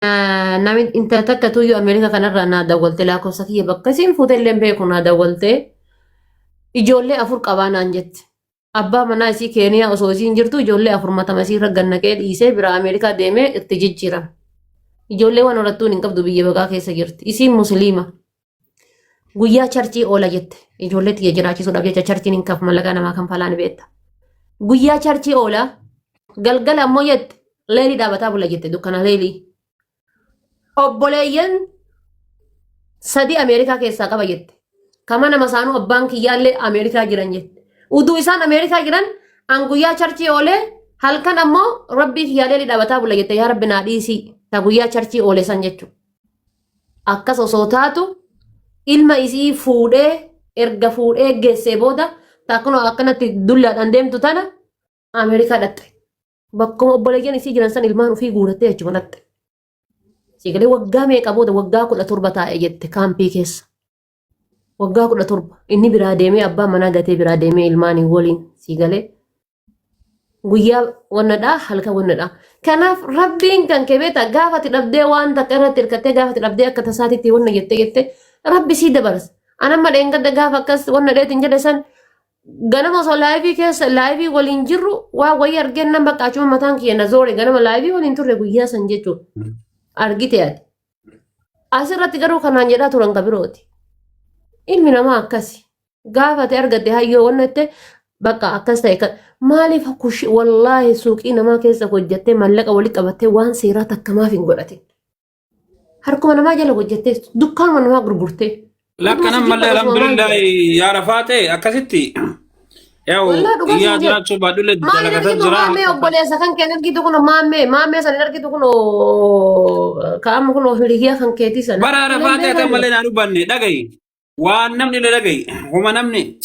Namni intala takka tuyyuu Ameerikaa kanarraa naa dawwalte lakkoofsa kiyya bakka isiin fuutellee beeku naa dawwalte ijoollee afur qabaa naan jette. Abbaa manaa isii Keeniyaa osoo isiin jirtu ijoollee afur matama isii irra gannaqee dhiisee bira Ameerikaa deemee itti jijjiirama. Ijoollee waan horattuun hin qabdu biyya bagaa keessa jirti. Isiin musliima. Guyyaa charchii oola jette. Ijoollee xiyya jiraachisuudhaaf jecha charchiin hin kafu mallaqa namaa kan falaan beekta. Guyyaa charchii oola galgala ammoo jette leelii dhaabataa bula jette dukkana leelii. Obboleeyyan sadii Ameerikaa keessaa qaba jette. Kama nama saanuu abbaan kiyyaallee Ameerikaa jiran jette. Uduu isaan Ameerikaa jiran an guyyaa charchii oolee halkan ammoo rabbii kiyyaallee dhaabataa bula jette yaa rabbi naa dhiisii ta guyyaa charchii oolee san jechuudha. Akkas osoo taatu ilma isii fuudhee erga fuudhee geessee booda takkunoo akkanatti dullaadhaan deemtu tana Ameerikaa dhatte. Bakkuma obboleeyyan isii jiran san ilmaan ofii guurattee jechuudha dhatte. Sigalee waggaa meeqa booda waggaa 17 taa'e jette kaampii keessa. Waggaa 17 inni biraa deemee abbaa manaa gatee biraa deemee ilmaanii waliin sigalee guyyaa wannadhaa halkan wannadhaa. Kanaaf rabbiin kan kebeeta gaafati dhabdee waan takka irratti hirkattee gaafati dhabdee akka tasaatitti wanna jette rabbi sii dabarsa. Anamma dheengadda gaafa akkas wanna dheetiin jedhe san ganama osoo laayivii keessa laayivii waliin jirru waa wayii argeen nan baqqaachuma mataan kiyya na zoore ganama laayivii waliin turre guyyaa san jechuudha. Argite ati. Asirratti garuu kanaan jedhaa turan qabirooti. Ilmi namaa akkasi. Gaafate argatte hayyoo wanna itti bakka akkas ta'e maaliif kushi wallaahi suuqii namaa keessa hojjattee mallaqa walitti qabattee waan seeraa takkamaaf hin godhatin. Harkuma namaa jala hojjattee dukkaanuma namaa gurgurtee. Lakkanan malee alhamdulillah yaa rafaate akkasitti. Yaa'u yaa jiraachuu baadullee dalagatan jira. Maammee obboleessa kan keen argitu kun maammee san argitu kun ka'amu kun hiriyaa kan keetii sana. Bara rafaate atan malee naa dubbanne dhagayi. Waan namni le dhagayi. Huma namni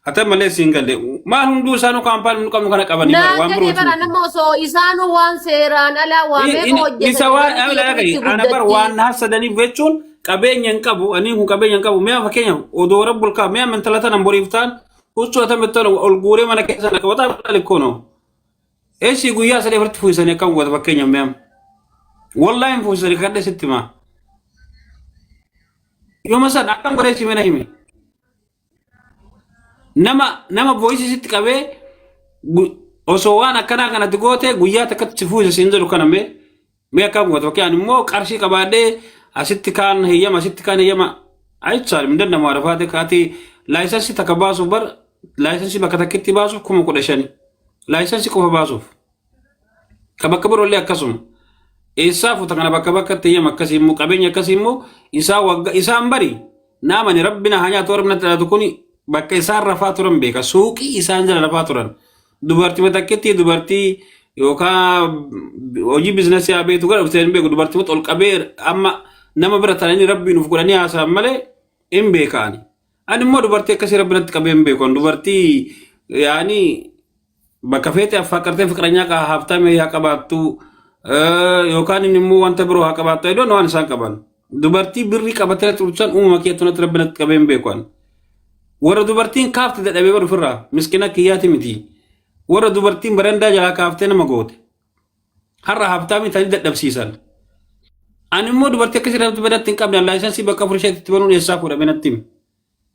atan malee siin galle. Maal hunduu isaanuu kaampaan nu qabnu kana qabanii waan biroo. Bara nama osoo isaanuu waan seeraan alaa waa meeqa hojjetan. Isa waan ala dhagayi. Ana bar waan hasadaniif jechuun qabeenya hin qabu. Ani kun qabeenya hin qabu. Mi'a fakkeenya odoo rabbul kaa mi'a mentalata nan boriiftaan. Huccuu atan bettana ol guuree mana keessa na qabataa balikono. Eeshi guyyaa sadii irratti fuusanii akkam goota fakkeenya mi'am. Wallaahi fuusanii kadhe sitti maa. Yooma san akkam godhee si mana hime. Nama voice sitti qabee osoo waan akkanaa kanatti goote guyyaa takkatti si fuuse siin jedhu kana mee akkam goota fakkeenya immoo qarshii qabaadhee asitti kaan heyyama asitti kaan heyyama. Ayichaal min dandamaa rafaate kaati laayisansi takka baasuuf bar laayisansi bakka takkitti baasuuf 15,000 laayisansi qofa baasuuf ka bakka biroollee akkasuma eessaa fuuta kana bakka bakkatti heyyama akkasii immoo qabeenya akkasii immoo isaan bari naamani rabbina hanyaa toorabna taatu kun bakka isaan rafaa turan beeka suuqii isaan jala rafaa turan dubartii takkitti dubartii yookaan hojii biizinasii abeetu gara dhufteen beeku dubartii ol qabee amma nama bira taa'anii rabbiin uf godhanii haasa'an malee hin beekaani. Ani immoo dubartii akkasii rabbinatti qabee hin beekan dubartii yaani bakka feete affaaqartee fiqranyaa kaa haftamee haa qabaattu yookaan inni immoo wanta biroo haa qabaattu idoon waan isaan qaban. Dubartii birrii qabatee tursan uumama keettootti rabbinatti qabee hin beekan. Warra dubartiin kaafte dadhabee bar ofirraa miskina kiyyaati miti. Warra dubartiin barandaa jalaa kaaftee nama goote. Har'a haftamee ta'anii dadhabsiisan. Ani immoo dubartii akkasii irratti badatti hin qabne laayisansii bakka furii isheetti banuun eessaa fuudhamee natti himi.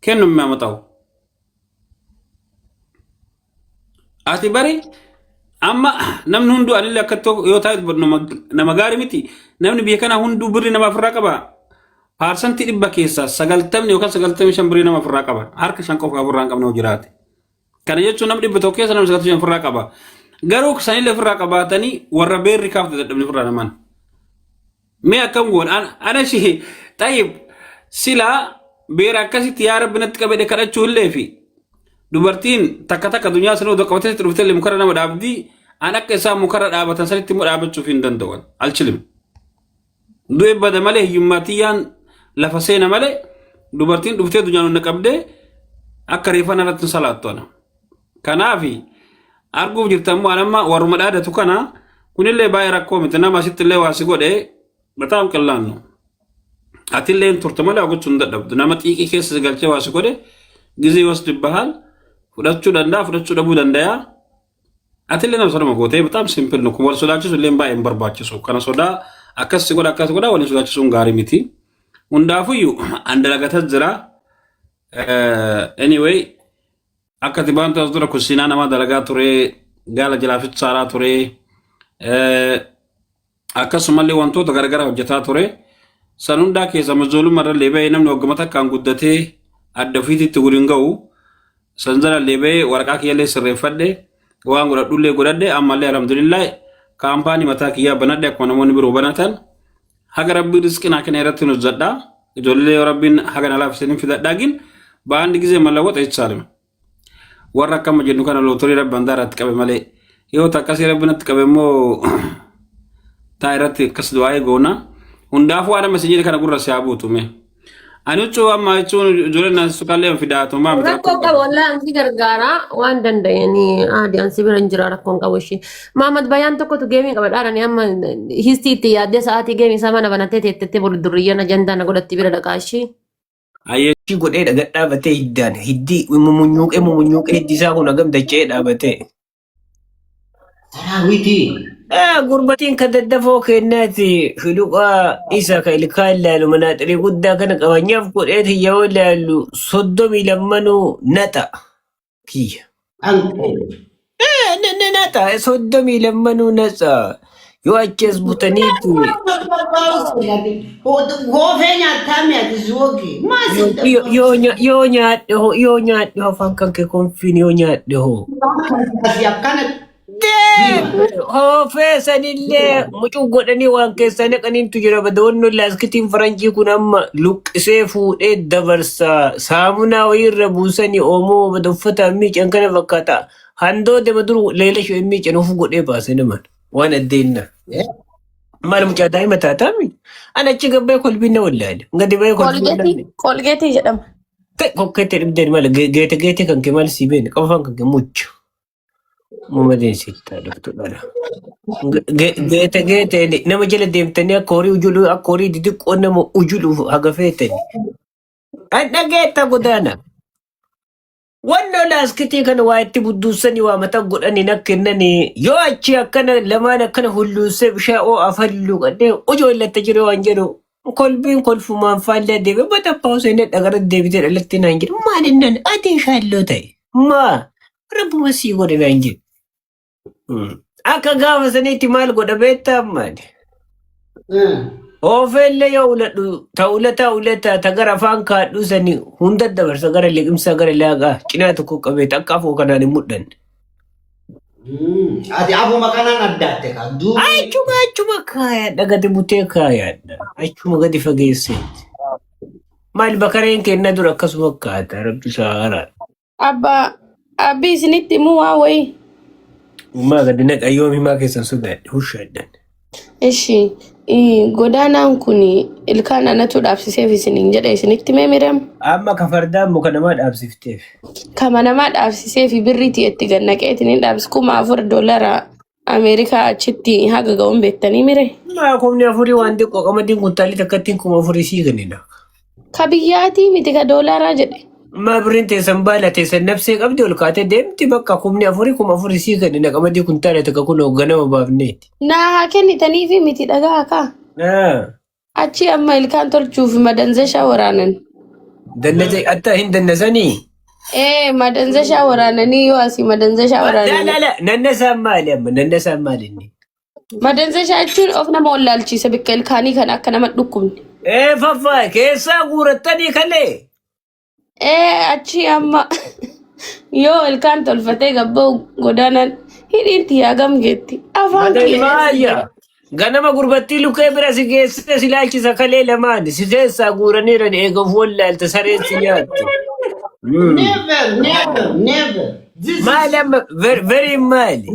Kennuun mi'a ta'u. Ati bari amma namni hunduu anillee akka yoo taa'u nama gaarii miti. Namni biyya kana hunduu birrii nama ofirraa qaba. Paarsantii 100 keessaa 90 yookaan 95 birrii nama ofirraa qaba. Harka 5 qofa ofirraa hin qabne hoo jiraate. Kana jechuun namni 100 keessa nama 95 ofirraa qaba. Garuu sanillee ofirraa qabaatanii warra beerri kaafte dadhabni ofirraa naman. Mee akkam goon ana shi tayyib silaa beera akkasitti yaa rabbi natti qabedhe kadhachuu illee fi dubartiin takka dunyaa sanuu qabatee dhuftee illee mukarra nama dhaabdii an akka isaan mukarra dhaabatan sanitti immoo dhaabachuuf hin danda'an alchilim. Du'e bada malee hiyyummaatiyyaan lafa seena malee dubartiin dhuftee dunyaa nunna qabdee akka reeffa irratti salaattu ana. Kanaafi arguuf jirtammoo anamma warruma dhaadatu kana kunillee baay'ee rakkoo miti nama asitti illee waasi godhee በጣም ቀላል ነው አትሌን ቱርተመላ ወግቹ እንደደብድ ናማ ጥቂት ኬስ ዘገልጨ ዋስቆደ ጊዜ ይወስድብሃል ሁለቱ ደቡ ደንዳያ አትሌና ሰው መጎቴ በጣም ሲምፕል ነው ኮል ሶዳችሁ ሌምባ ኤምበርባችሁ ሰው ከነ ሶዳ akkas godha waliin sodaachisuun gaarii miti. Hundaafuyyuu andalagatas jira. Anyway akka tibaantu as dura kusinaa nama dalagaa ture gaala jalaafit saaraa ture akkasumallee wantoota garagaraa hojjetaa ture. San hundaa keessa mazzoolummaa irra leebee namni hoggama takkaan guddatee adda ofiititti waliin ga'u san jala leebee waraqaa kiyyallee sirreeffadhe waan godhadhullee godhadhe ammallee alhamdulillah kaampaanii mataa kiyyaa banadhe akkuma namoonni biroo banatan haga rabbii rizqinaa kana irratti nu zadha ijoollee rabbiin haga nalaaf isinin fidadhaagin ba'aan gizee mallawwaxa jechaalima warra akkama jennu kana lootorii rabban daaraatti qabe malee yoo takkasii rabbinatti qabe immoo taa irratti akkas du'aa'ee goona hundaafuu haadha masijii kana gurra siyaa buutume ani ucuu amma jechuun ijoolleen naasisu kallee fidaatu maa miti rakkoo qaba walaa ansi gargaara waan danda'anii aadi ansi bira hin jira rakkoon qabu ishee Maamad Bayyaan tokkotu geemii qaba dhaadhanii amma histii itti yaaddee sa'aatii geemii isaa mana banattee teettee bulu durriyyana jandaana godhatti bira dhaqaa ishee. Ayyeechi godhee dhaabatee hiddaan hiddii mumunyuuqee hiddi isaa kun hagam dachee dhaabatee. Saraawiti. Gurbatiin kan daddafoo kennaati filuqaa isa kan ilkaan ilaalu manaaxirii guddaa kana qabanyaaf godheeti yoo ilaalu 32 naxa kiyya. Naxa 32 naxa yoo achees butaniitu. Goofee nyaataa mi'aati zoogi. Yoo nyaadhe afaan kan kee konfiin yoo nyaadhe hoo. Akkana. Sanillee mucuu godhanii waan keessaa naqaniintu jira badoonni laaskitiin faranjii kun amma luqqisee fuudhee dabarsaa saamunaa wayiirra buusanii oomoo bada uffata miiccan kana fakkaata handoo dema dur leela shoo miiccan of godhee baase naman waan addeenna maal mucaa daa'ima taataami ana achi gabbee kolbiin na wallaale gadi ba'ee kolbiin Kolgeetii jedhama. kokkeetti dhibdeen maal geete kan kee maal siibeen qabafaan kan kee mucha. Mumadin sitta doktora. Geete nama jala deemtanii akka horii xixiqqoo nama ujulu haga feetani. Adda geetta godaana. Wannoo laaskitii kana waa itti budduusanii waa mataa godhanii nakkennanii yoo achi akkana lamaan akkana hulluusee bishaan afalluu qadhee ujoollatti jiru waan jedhu kolbiin kolfumaan faallee deebi'e bata pausee dhagara deebitee dhalatti naan jedhu maalinnan ati shaalloo ta'e maa rabbuma sii godhe naan jedhu. Akka gaafa saniitti maal godha beektaa maali? Oofeellee yoo uladhu ta'ulata ta gara afaan kaadhuu sanii hunda dabarsa gara liqimsaa gara laagaa cinaa tokko qabeeta akka afoo kanaan hin mudhanne. Ati afuma kanaan addaatte kan duuba. Achuma kaayaadha gadi butee kaayaadha. Achuma gadi fageesseetti. Maal bakareen kenna dura akkasuma akkaata rabbi saaraa. Abbi isinitti immoo waa wayii. Uumaa gadi naqayyoom himaa keessan sodaadhe hushaadhaan. Ishi godaanaan kun ilkaan anatu dhaabsiseef isiniin jedha isinitti meemiram. Amma ka fardaan muka namaa dhaabsifteef. Kama namaa dhaabsiseef birriitii itti gannaqeetiin dhaabsi $1000 Ameerikaa achitti haga ga'uun beektanii mire. Maa kumni afurii waan xiqqoo qamadiin kuntaalii takkattiin $1000 sii kennina. Ka biyyaatii miti ka doolaraa jedhe. Maa birriin teessan baala teessan nabsee qabdi ol kaatee deemti bakka $1000 sii kennina qamadii kuntaala takka kun hoogganama baafneeti. Naa haa kennitaniifi miti dhagaa kaa. Achi amma ilkaan tolchuuf madanzeshaa waraanan. Atta hin dannasanii? Madanzeshaa waraananii yoo asii madanzeshaa waraananii. Nannasaan maali amma nannasaan maali inni? Madanzeshaa jechuun of nama wallaalchiisa bikka ilkaanii kan akka nama dhukkubne. Faffaa keessaa guurattanii kalee? Achi amma yoo ilkaan tolfatee gabboo godaanan hidhiinti hagam geetti. Afaan kee. Ganama gurbattii lukkee bira si geessite si laalchisa kalee lamaan si keessaa guuraniira eeguuf wallaalta sareen si nyaattu. Never. Maali amma very maali?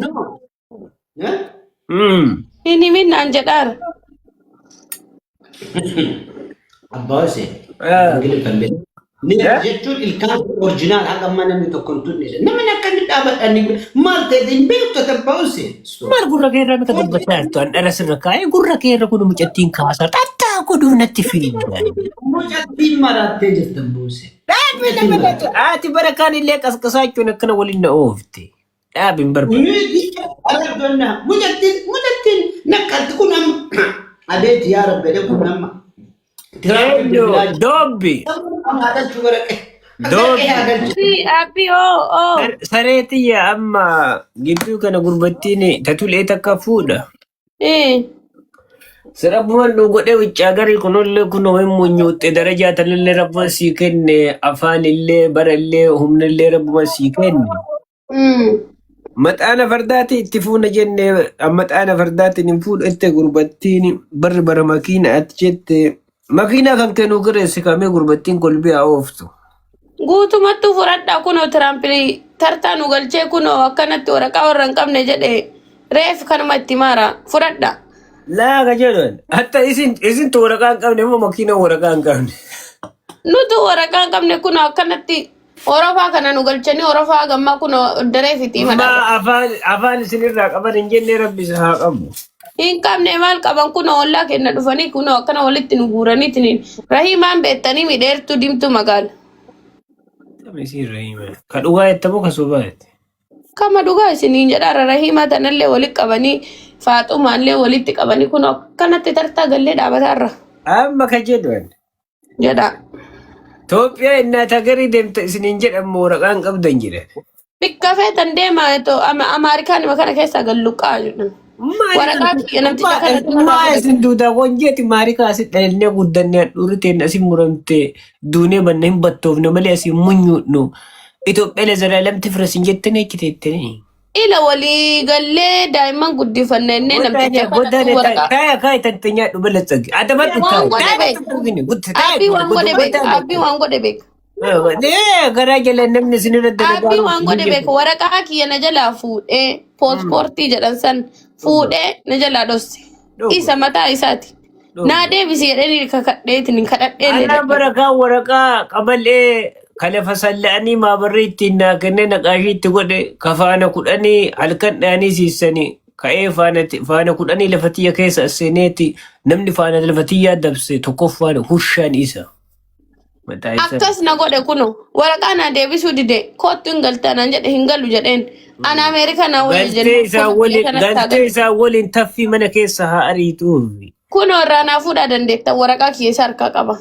Inni minnaan jedhaara. Abbaase. Jechuun ilkaan orjinaal haga manni tokko hin tunne. Namni akkamitti dhaabadhanii maal ta'e hin beektu abbaase. Maal gurra keerraa mita dubbataa jirtu an dhala sirra kaa'ee gurra keerra kun mucattiin kaasaa xaxaa godhuuf natti fiigaa. Mucattiin marattee jirti abbaase. Dhaabi nama dhatu. Ati bara kaan illee qasqasaa jechuun akkana waliin na oofte. Dhaabi hin barbaadu. Mucattiin naqqalti kun amma abeet yaa rabbi kun amma tiraafik Eenyu bilbilaa Dobbi. haadachuu waraqee Dobbi. Abi oh. Sareetiyya amma gidduu kana gurbattiin tatulee takka fuudha. Rabbumaan nu godhee wiccaa garii kunillee kunoo hin munyuutte darajaa tanillee rabbumaan sii kenne afaanillee barallee humnillee rabbumaan sii kenne. Maxaana fardaati itti fuuna jenne maxaana fardaatiin hin fuudhatte gurbattiin barri bara makiina ati jette makiinaa kan kennuu gireessi kamee gurbattiin kolbii haa ooftu. Guutumatti fudhadhaa kunoo tiraampilii tartaa nu galchee kunoo akkanatti waraqaa warra hin qabne jedhee reef kanuma itti maara fudhadhaa. Laaga jedhan hatta isin waraqaa hin qabne moo makiina waraqaa hin qabne. Nutu waraqaa hin qabne kunoo akkanatti orofaa kana nu galchanii orofaa gammaa kunoo daree fitii Ma afaan isinirraa qaban hin jenne rabbi haa qabu. hin qabne maal qaban kunoo ollaa kenna dhufanii kunoo akkana walitti nu guuraniitiin rahimaan beektanii midheertuu dimtuu magaala. Ka dhugaa jettamoo ka sobaati. Kama dhugaa isiniin jedhaara rahimaa tanallee walitti qabanii faaxumaallee walitti qabanii kunoo akkanatti tartaa gallee dhaabataarra Amma ka jedhan. jedha. Itoophiyaa innaata garii deemta isiniin jedhamu waraqaan qabdan jedhan. Bikka feetan deemaa Amaarikaan kana keessaa galluqqaa jedhan. Waraqaa kiyya namticha kana Maa isin duudaa wanjeeti maarikaa asit dhalannee guddannee dhuuriteen asin muramte duunee banna hin battoofne malee asin munyuudhu. Itoophiyaa lazalaalamti firasin jettanii ekkiteettanii. Ila walii gallee daa'imman guddifannee namticha kana waraqaa. Kaya kaya tantanyaa dhuba latsagi. Adama Abbii waan godhe beeka. Abbii waan godhe beeka. garaa jala namni isinirra dalagaa. Abbii waan godhe beeka waraqaa kiyya na jalaa fuudhee poospoortii jedhan san fuudhee na jalaa dhosse. Isa mataa isaati. Naa deebisi jedhanii kakadheetiin kadhadhee. Anaa barakaa waraqaa qabalee kala fasalla'anii maabarri ittiin naa kennee naqaashii itti godhe kafaana kudhanii halkan dhaanii siisanii ka'ee faana kudhanii lafatiyya keessa seeneeti namni faana lafatiyyaa dabse tokkoffaan hushaan isa. Akkas na godhe kuno waraqaa na deebisuu dide kootu hin galtanaan jedhe hin galu jedheen ana Ameerikaa na waliin galtee isaa waliin taffii mana keessa haa ariituu. Kuno irraa naa fuudhaa dandeetta waraqaa kiyya harkaa qaba.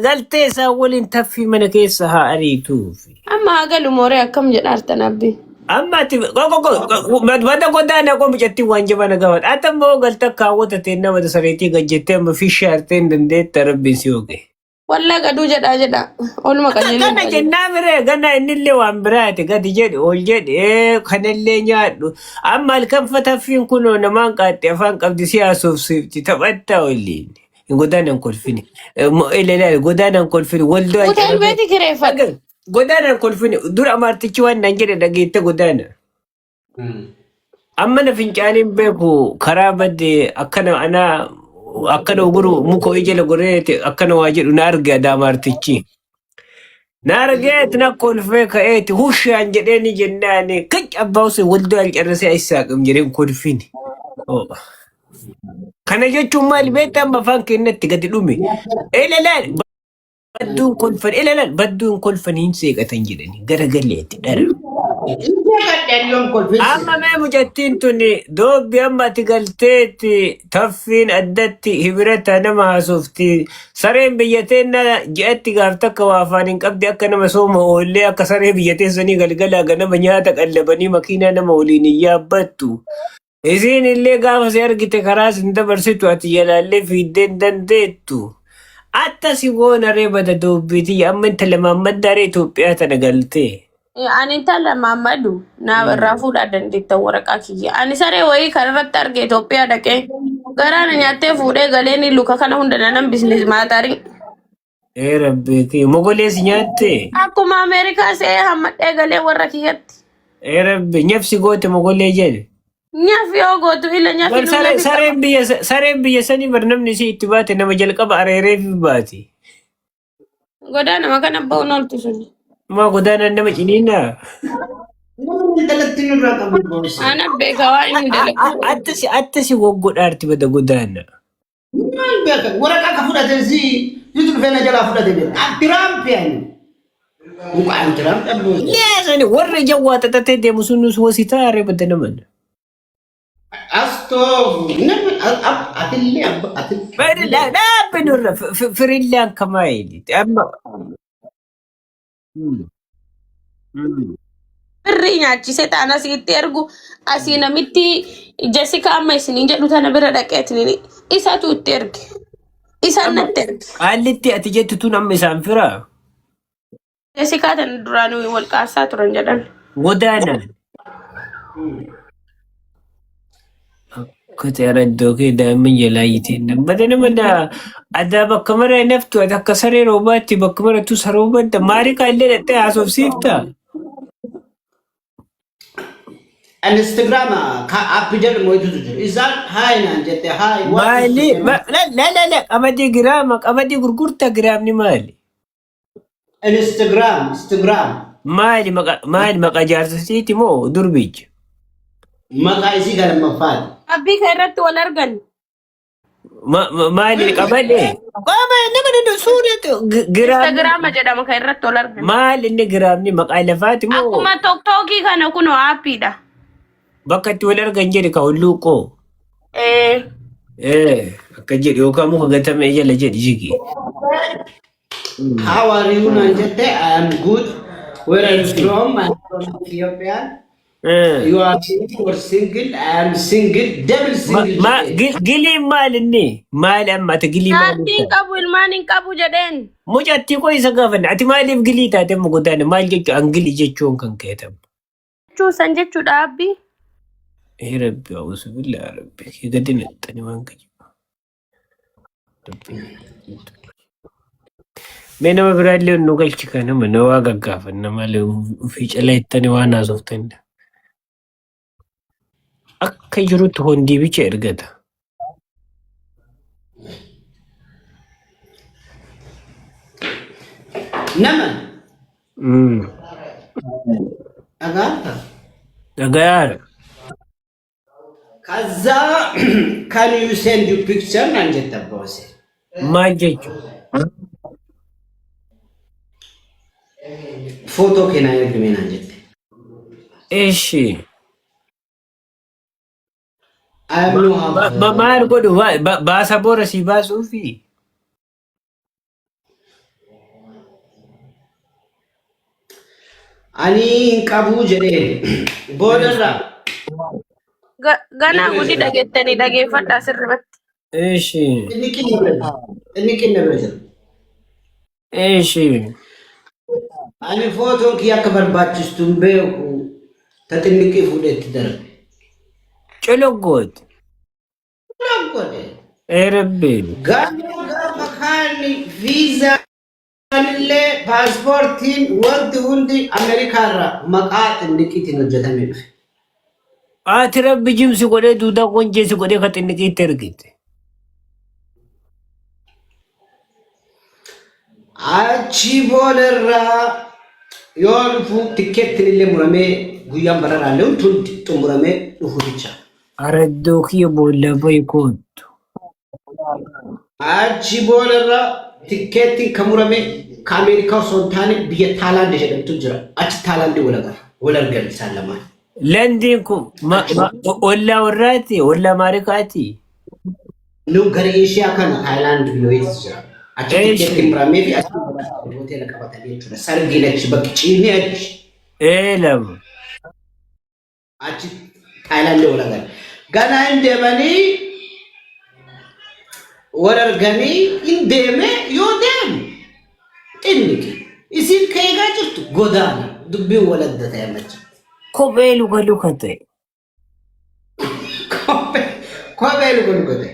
Galtee isaa waliin taffii mana keessa haa ariituu. Amma haa galu mooree akkam jedhaartan abbii. Amma ati bada godaana qomu jetti waan jabana gaafata. Ati ammoo galta kaawwatatee nama sareetii gajjettee amma fishaartee hin dandeetta rabbiin si oge. Wallaa gaduu jedha oluma qajeeluu. Kana jennaa biree gana innillee waan biraati gadi jedhe ol jedhe kanallee nyaadhu. Amma halkan fataffiin kunoo namaan qaaxxee afaan qabdi siyaasuuf sifti taphattaa waliin. Godaanan kolfini. Godaanan kolfini. Waldoo hotel beeti kireeffadha. Godaanan kolfini. Dura amartichi waan naan jedhe dhageette godaana. Amma na fincaaniin beeku karaa baddee akkana uguru muka ijala goreete akkana waa jedhu na arge adaamartichi. Na argeet na kolfee ka'eeti hushaan jedheeni jennaani kac abbaawuse waldoo alcarrasee isaaqam jedheen kolfini. Kana jechuun maali beektaan afaan keenyatti gadi dhume. Ilaalaal badduun kolfaniin seeqatan jedhani garagaleetti dhara. Amma mee mucattiin tuni doobbi amma ati galteetti taffiin addatti hibirata nama haasofti. Sareen biyyateenna ji'atti gaaf takka waa afaan hin qabdi akka nama sooma oollee akka saree biyyateessanii galgalaa ganama nyaata qallabanii makiinaa nama waliin hin yaabbattu. Isiin illee gaafa si argite karaa sin dabarsitu ati jalaallee fiiddeen dandeettu. Atta si goona reebata doobbiiti amma intala maammaddaaree Itoophiyaa tana galtee. Ani intala maammadu naa irraa fuudhaa dandeetta waraqaa kiyya. Ani saree wayii kanarratti arge Itoophiyaa dhaqee garaana nyaattee fuudhee galeeni luka kana hunda nanan bisnis maatarii. Rabbeeki mogolees nyaatte. Akkuma Ameerikaa see hammadhee galee warra kiyyatti. Rabbe nyafsi goote mogolee jedhe. Nyaaf yoo gootu ila nyaafi sareen biyya sanii bar namni isii itti baate nama jalqaba areereef baati. Godaana nama kana ba'uun ooltu suni. Ma godaanaan nama ciniinaa. Ana beeka waa inni dalagu. Attasi waggodhaarti bada godaana. Waraqaa ka fudhatan si yutu dhufeena jalaa fudhate jedha. Tiraampiyan. Mukaan tiraamp dhabduu. Yeesani warra jawwaa xaxatee deemu sun nus wasitaa reebata naman. As Astoof. Nama atillee atillee. Bari la binurra firillaan kamaayili. Amma. Birrii nyaachisee ta'an asitti ergu asii namitti Jessica amma isiniin jedhu tana bira dhaqeetini isatu itti erge. Isaan natti erge. Haallitti ati jettu tun amma isaan firaa? Jessica tana duraan wal qaasaa turan jedhan. Godaana. Akka iddoo kee daa'imman jalaa yitiin. Badana mana addaa bakka mara naftu akka saree roobaatti bakka maratu saroobatta maari kaallee dhattee haasofsiifta? Instagram app jedhamu wayitutu jiru. Isaan haay naan jette haay. Maali? La qamadii giraama qamadii gurgurtaa giraamni maali? Instagram. Maali maqaa jaarsasiiti moo durbicha? Maqaa isii galammaffaan. Abbii kan irratti wal argan. Maali qamadee? Nama danda'u suuraa giraamni. Instagram jedhama kan irratti wal argan. Maali inni giraamni maqaa lafaati moo? Akkuma tokkookii kana kunoo aappiidha. Bakka itti wal argan jedhe ka hulluuqoo. Akka jedhe yookaan muka gatamee jala jedhe jigi. How are you naan jette? I am good. Where are you from? I am from Ethiopia. You are single. I am single. Double single. Gilii maal inni? Maali amma ati gilii maali? Haattiin qabu ilmaan hin qabu jedheen. Mucatti koo isa gaafanne ati maaliif gilii taate mugudaane maal jechuun angilii jechuun kan keetamu. San jechuudha abbii. Rabbi awusu bilaa rabbi kee gadi naxxani waan kajiba. Mee nama biraallee nu galchi kana mana waa gaggaafanna malee ofii calaa ittani waan haasoftanidha. Akka jirutti hondii bicha ergata. Nama. Agaata. Dhagayaadha. Kaza, can you send your picture naan jette boose? Maal jechuudha? Footoo keenan ergime naan jette. Eeshi. I am no have. Maal godhu baasa boora si baasuufi? Ani hin qabu jedhee boodarraa. Ganaa guddi dhageettanii dhageeffadhaa sirriitti. Eeshi. Inni kinna bira jira. Eeshi. Ani footoon kiyya akka barbaachistu hin beeku taxinniqii fuudhee itti darbe. Cologgooti. Cologgoodhe. Rabbiin. Gaafa kaani viizaan illee paaspoortiin wanti hundi Ameerikaarraa maqaa xinniqiitiin hojjetamee dhufe. Ati rabbi jimsi godhee duudaa qonjeessi godhee ka xinniqiitti ergite. Achi boodarraa yoo dhufu tikkeettiin illee muramee guyyaan bararaallee hundi xumuramee dhufu jecha. Araddoo kiyya boolla bayi koottu. Achi boodarraa tikkeettiin kan murame ka Ameerikaa osoo hin taane biyya Taalaand jedhamtu jira. Achi Taalaandii wal argan isaan lamaan. Landiin kun ollaa warraati ollaa Ameerikaati. Nu gara Eeshiyaa kana Taayilaand biyyooti jira. Achi tikkeettiin muramee fi achi hoteela qabatanii jechuudha. Sargiin achi bakki ciinee achi. Lama. Achi Taayilaandii wal argan. Ganaa hin deemanii wal arganii hin deeme yoo deemu xinniqi. Isin keegaa jirtu godaana dubbiin wal adda ta'e macha. Kophee luka ta'e. Kophee luka ta'e.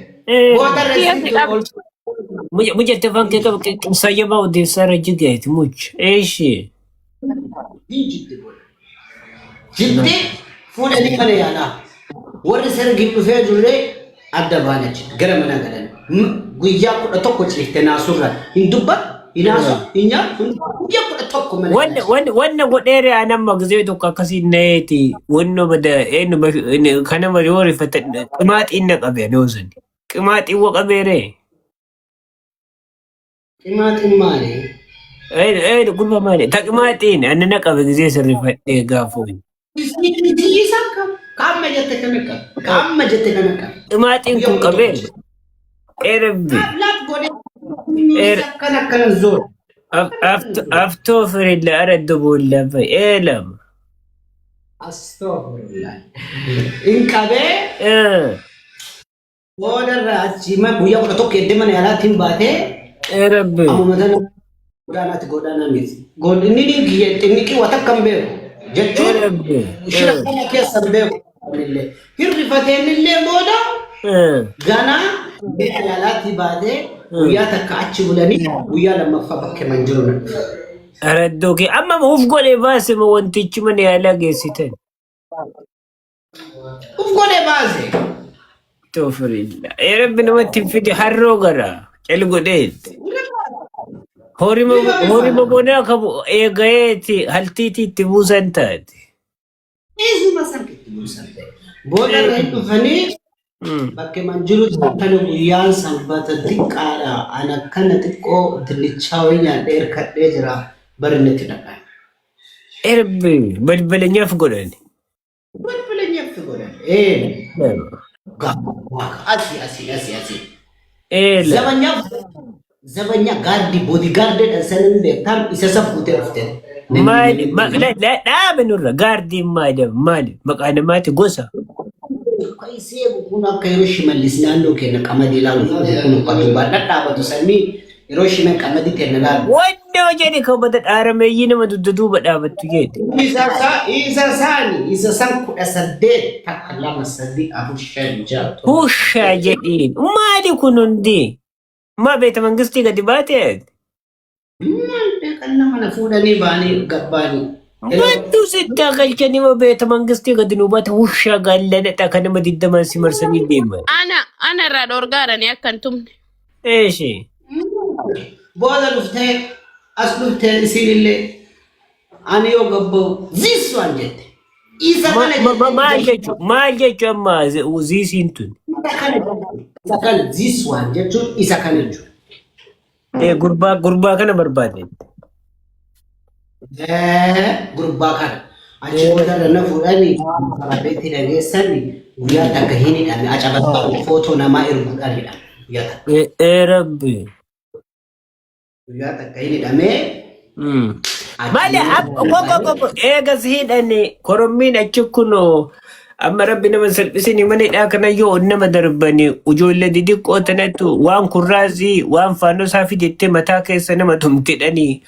Mucatti afaan kee qabu qinsaayyamaa odeessaa jigaati mucha. Eeshi. Jitti fuudhanii mana yaalaa. Warri sargii dhufee jirre adda baana jechuudha. Gara mana galan. Guyyaa 11 ciifte naasurra hin dubbatu. Inaaso nyaatu guyyaa 11 mana. Wanna godheere anamma gizee tokko akkasii nayeeti. Wanno bada eenyu kanama yoo rifata qimaaxiin na qabe adoosani. Qimaaxiin wa qabeere. Qimaaxiin maali? Gulba maali? Ta qimaaxiin anna na qabe gizee sirrifadhee gaafuun. Isa kam. Kamma jette kanaka. Kamma jette kanaka. Maatiin kun qabeen. Erabbi. Laat godhe. Er Isa kana zor. aftoo firilla aradda boolla fay. Eelam. Astaghfirullah. In qabe bodarra achima guyya kudha tokko eddeman yaalaatiin baate Erabbi. amumatan godaanaati godaana miti. Godinni giyya xinniki wata kan beeku jechuun Erabbi. shira kana keessa beeku illee hirrifateen illee booda ganaa yaalaatii baate guyyaa takka achi bulanii guyyaa lammaffaa bakke man jiru na. Araddoo kee amma uf godhee baase ma wantichi mana yaalaa geessitan. Uf godhee baase. Aftoo firilla. Erabbi namatti hin fide harroo gara. Cal godheetti. Horima bonaa qabu eegayeeti haltiitii itti buusan taate. Isuma sankitti buusan ta'e. Boodarra hin dhufanii bakke man jiru kana guyyaan sanbata xiqqaadha. Ana kana xiqqoo dinnichaa wayii nyaadhee hirkadhee jira. Barinatti dhaqan. Erabbi balbalanyaaf godhani. Balbalanyaaf godhan. Asii. Eela. Zabanya gaardi boodigaardeedhaan sanin beektaan isa safuutee dhufte. Maali dhaabe nurra gaardiin maali maqaa namaati gosa. Kaisee kun akka yeroo shimallis naannoo keenya qamadii laaluuf kun uffatu baadhaa dhaabatu sanii yeroo shimal qamadii kenna laalu. Wannoo jedhe kabata dhaarameeyyii nama dudda duuba dhaabattu jedhe. Isa san 18 takka 2 3 4 5 6. Hushaa jedhiin maali kun hundi ma beeta mangistii gadi baatee. Maal beekan nama na fuudhanii baanii gabbaanii. Battu sittaa galchanii ma beeta mangistii gadi nu baata hushaa gaalladha kan nama 20 si marsanii deeman. Ana irraa dhorgaaranii akka hin tumne. Eeshi. Booda dhuftee as dhuftee isinillee ani yoo gabba'u ziiswaan jette. Isa kana maal jechuun amma ziisiin tun. Isa kana ziiswaan jechuun isa kana jechuudha. Gurbaa kana barbaade. Gurbaa kana achi boodarra na fuudhanii karabeetti dhageessanii guyyaa takka hin hidhamne acabattaa footoo namaa erguudhaanidha. Rabbi. Guyyaa takka hin hidhamee. Maali eegas hidhani korommiin achi kunoo amma rabbi nama salphisini mana hidhaa kana yoo nama darbani ijoollee xixiqqoo tanattu waan kurraasii waan faanosaa fidettee mataa keessa nama tumtidhanii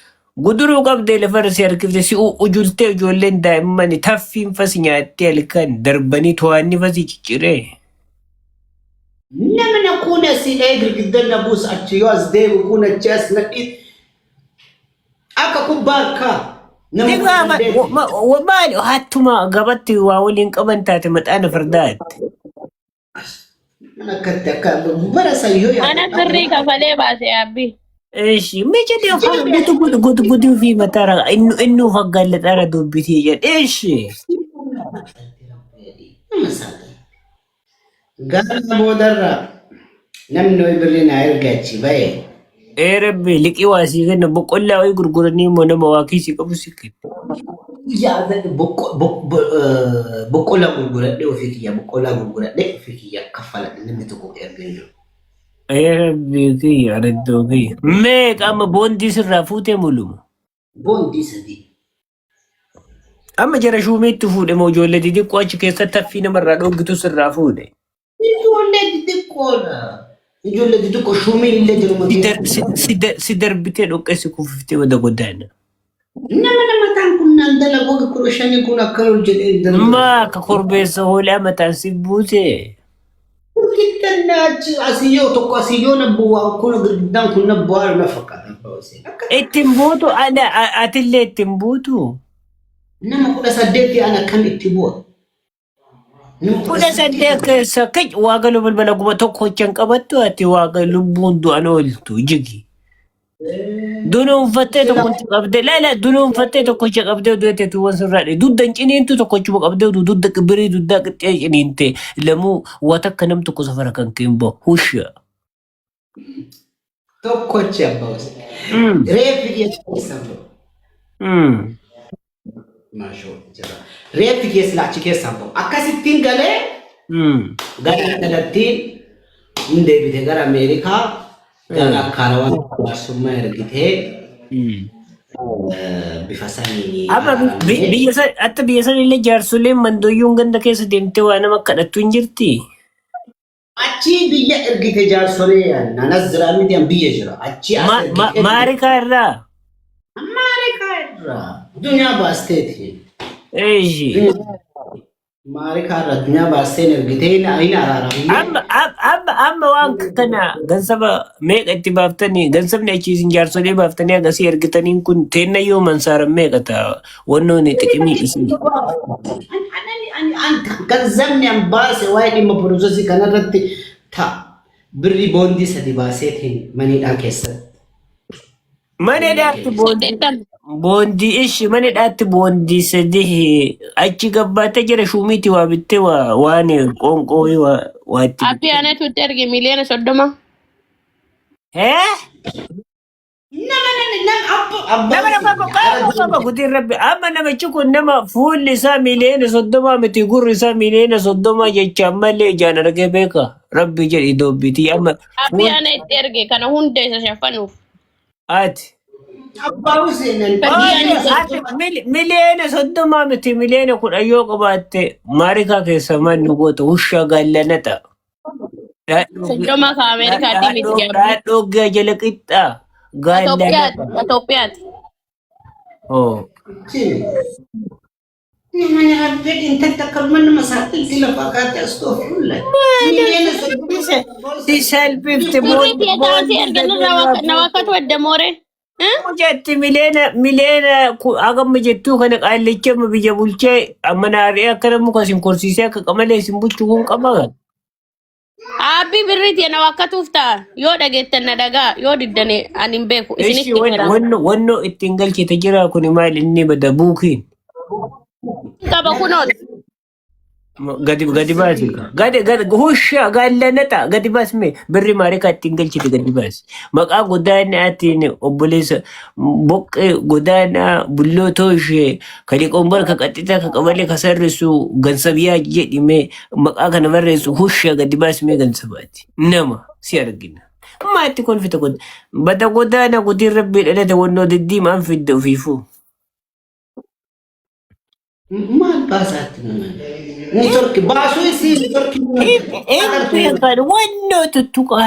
guduruu qabdee lafarra si harkifte si ujultee ijoolleen daa'imman taffiin fasi nyaattee halkan darbanii to'anni fasi cicciree. Namni kun si girgiddan na buusa achi yoo as deemu kun achi as nadhi akka kubbaa akka. Maali hattuma gabatti waa waliin qaban taate maxaana fardaatti. Ana sirrii kafalee baase yaabbi. Eeshi meeshaalee afaan guutuu fi mataara inni faggaallataara dubbitii jedhe eeshi. Gaafa boodarra namni wayi birrii naa ergachi bahe. Rabbi liqii waa sii kenna boqqollaa wayii gurguranii immoo nama waa kiisii qabu si kenna. Boqqollaa gurguradhee ofii kiyya boqqollaa gurguradhee ofii kiyya kaffaladhe namni tokko ergee jiru. Rabbi kiyya araddoo kiyya. Mee qaama boondii sirraa fuutee mul'umu. Boondii sadii. Amma jara shuumeetti fuudhe moo ijoollee xixiqqoo achi keessatti haffii namarraa dhooggitu sirraa fuudhe. Ijoollee xixiqqoodha. Ijoollee xixiqqoo shuumeen illee jiru. Si darbitee dhoqqeessi kuufiftee wada goddaana. Nama taan kun naan dalagoo kudha shanii kun akka ol jedhee maa akka korbeessa hoolaa mataan si buute. Gurgiddannaachi asiyyoo tokko asiyyoo nabbuwaa kun gurgiddaan kun nabbuwaa na fakkaata. Ittiin buutu atillee ittiin buutu. Nama 18 ana kan itti bu'a. 18 keessa kaj waagaluu balbala guma tokko hojjan qabattu ati waaga lubbuun du'an ooltu jigi. Dunuunfattee tokkochi qabdee laala dunuunfattee tokkochi qabdee du'ate tuwwan sirraadhe duddan ciniintu tokkochuma qabdee dudda birii duddaa qixxee ciniinte lamuu waa takka nam tokko safara kan keemba husha. Tokkochi abbaas. Reeffi keessatti sammuu. Maashoo jira. Reeffi keessa laachi keessaa bahu. Akkasittiin galee gara dhalattiin hin deebite gara Ameerikaa gara Kaarawaan jaarsummaa ergitee bifa saniin. Amma biyya san illee jaarsoleen mandoyyuun ganda keessa deemtee waa nama kadhattu hin jirti. Achi biyya ergite jaarsolee nanas jiraa miti biyya jira. Achi as ergite. Maarikaa irraa. Maarikaa irraa. Dunyaa baasteeti. Eeshi. Maarikaa irraa dunyaa baasteen ergitee hin araaramu. Amma waan kana gansaba meeqa itti baaftanii gansabni achiisin jaarsolee baaftanii agasii ergitaniin kun teenna yoo mansaaran meeqa ta'a wannoon xiqimii isin. Ganzabni an baase waa'ee dhimma poroosesii kanarratti ta'a. Birri boondii sadi baaseetiin maniidhaa keessatti. Maneedhaatti boondii ishi maneedhaatti boondii sadii achi gabbaatee jira shumiiti waa bittee waan qoonqoo waa itti. Abbi aanetu itti erge miliyoona 30. Nama guddin rabbi amma namichi kun nama fuulli isaa miliyoona 30 miti gurri isaa miliyoona 30 jechaan malee ijaan argee beeka rabbi jedhi doobbitii amma. Abbi aanee itti erge kana hunda isa shafanuuf. Ati. Abbaa seenan. Miliyoona 30 miti miliyoona 10 yoo qabaatte Maarikaa keessa manni goota ushaa gaallanata. 30 ka Ameerikaatti miti. Dhoggaa jala qixxaa. Itoophiyaati. Oh. Namanya abbe inta takalman masatil sila pakate astaghfirullah. Si selfifte nawakatu adda moore. Jetti miliyoona agam jettuu kana qaallicha biyya bulchee amma naaree akkana muka sin korsiisee akka qamalee sin bulchuu kun qaba. Abbi birriti nawakatuuf ta'a yoo dhageettan na dhagaa yoo diddane ani hin beeku isinitti jira. Wanno ittiin galchite jira kun maal inni bada buukiin. Qaba kunoo. Gadi baasi. Gadi husha gaallanata gadi baas mee birri Maarikaa ittiin galchite gadi baas. Maqaa godaanaatiin obboleessa boqqee godaanaa bullootoo ishee kaliqoon barka qaxxita ka qabalee ka sarrisu gansabiyaa jedhime maqaa kana barreessu husha gadi baas mee gansabaati. Nama si argina. Maatti kolfita bada godaana gudiin rabbii dhalate wannoo diddiimaan fidde ofiifuu. Maal baasaatti nama? Ni torki baasuu isii ni torki. Wannoo tuttuqaa.